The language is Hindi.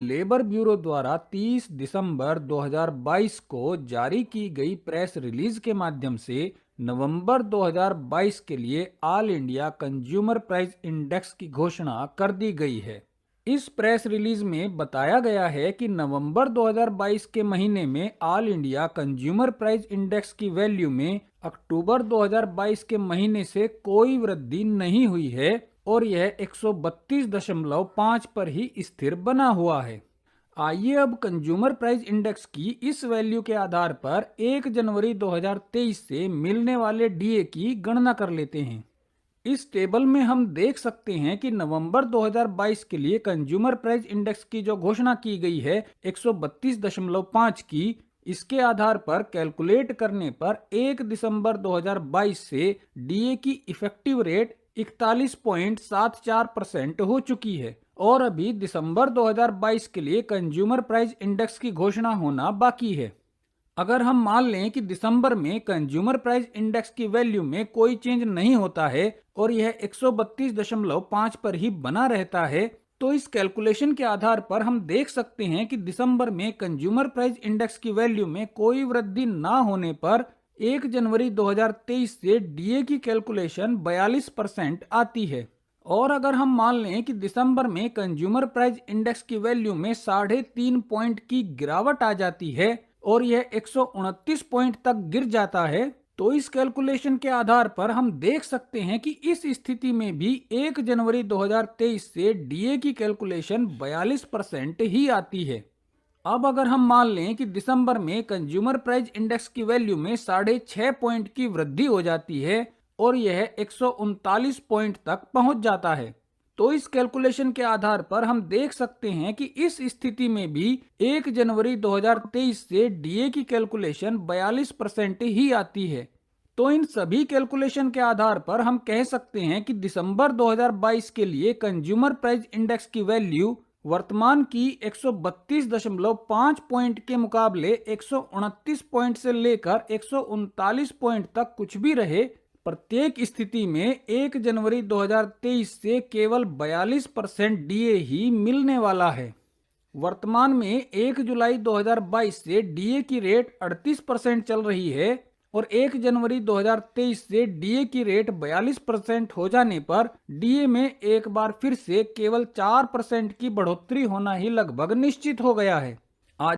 लेबर ब्यूरो द्वारा 30 दिसंबर 2022 को जारी की गई प्रेस रिलीज के माध्यम से नवंबर 2022 के लिए all India consumer price index की घोषणा कर दी गई है। इस प्रेस रिलीज में बताया गया है कि नवंबर 2022 के महीने में all India consumer price index की वैल्यू में अक्टूबर 2022 के महीने से कोई वृद्धि नहीं हुई है और यह 132.5 पर ही स्थिर बना हुआ है। आइए अब कंज्यूमर प्राइस इंडेक्स की इस वैल्यू के आधार पर 1 जनवरी 2023 से मिलने वाले डीए की गणना कर लेते हैं। इस टेबल में हम देख सकते हैं कि नवंबर 2022 के लिए कंज्यूमर प्राइस इंडेक्स की जो घोषणा की गई है 132.5 की, इसके आधार पर कैलकुलेट करने पर 1 दिसंबर 2022 से डीए की इफेक्टिव रेट 41.74% हो चुकी है और अभी दिसंबर 2022 के लिए कंज्यूमर प्राइस इंडेक्स की घोषणा होना बाकी है। अगर हम मान लें कि दिसंबर में कंज्यूमर प्राइस इंडेक्स की वैल्यू में कोई चेंज नहीं होता है और यह 132.5 पर ही बना रहता है, तो इस कैलकुलेशन के आधार पर हम देख सकते हैं कि दिसंबर में कंज्यूमर प्राइस इंडेक्स की वैल्यू में कोई वृद्धि ना होने पर 1 जनवरी 2023 से डीए की कैलकुलेशन 42% आती है। और अगर हम मान लें कि दिसंबर में कंज्यूमर प्राइस इंडेक्स की वैल्यू में 3.5 पॉइंट की गिरावट आ जाती है और यह 129 पॉइंट तक गिर जाता है, तो इस कैलकुलेशन के आधार पर हम देख सकते हैं कि इस स्थिति में भी 1 जनवरी 2023 से डीए की कैलकुलेशन 42% ही आती है। अब अगर हम मान लें कि दिसंबर में कंज्यूमर प्राइस इंडेक्स की वैल्यू में 6.5 पॉइंट की वृद्धि हो जाती है और यह 139 पॉइंट तक पहुंच जाता है, तो इस कैलकुलेशन के आधार पर हम देख सकते हैं कि इस स्थिति में भी 1 जनवरी 2023 से डीए की कैलकुलेशन 42% ही आती है। तो इन सभी कैलकुलेशन के आधार पर हम कह सकते हैं कि दिसंबर 2022 के लिए कंज्यूमर प्राइस इंडेक्स की वैल्यू वर्तमान की 132.5 पॉइंट के मुकाबले 129 पॉइंट से लेकर 139 पॉइंट तक कुछ भी रहे, प्रत्येक स्थिति में 1 जनवरी 2023 से केवल 42% डीए ही मिलने वाला है। वर्तमान में 1 जुलाई 2022 से डीए की रेट 38% चल रही है और 1 जनवरी 2023 से डीए की रेट 42% हो जाने पर डीए में एक बार फिर से केवल 4% की बढ़ोतरी होना ही लगभग निश्चित हो गया है।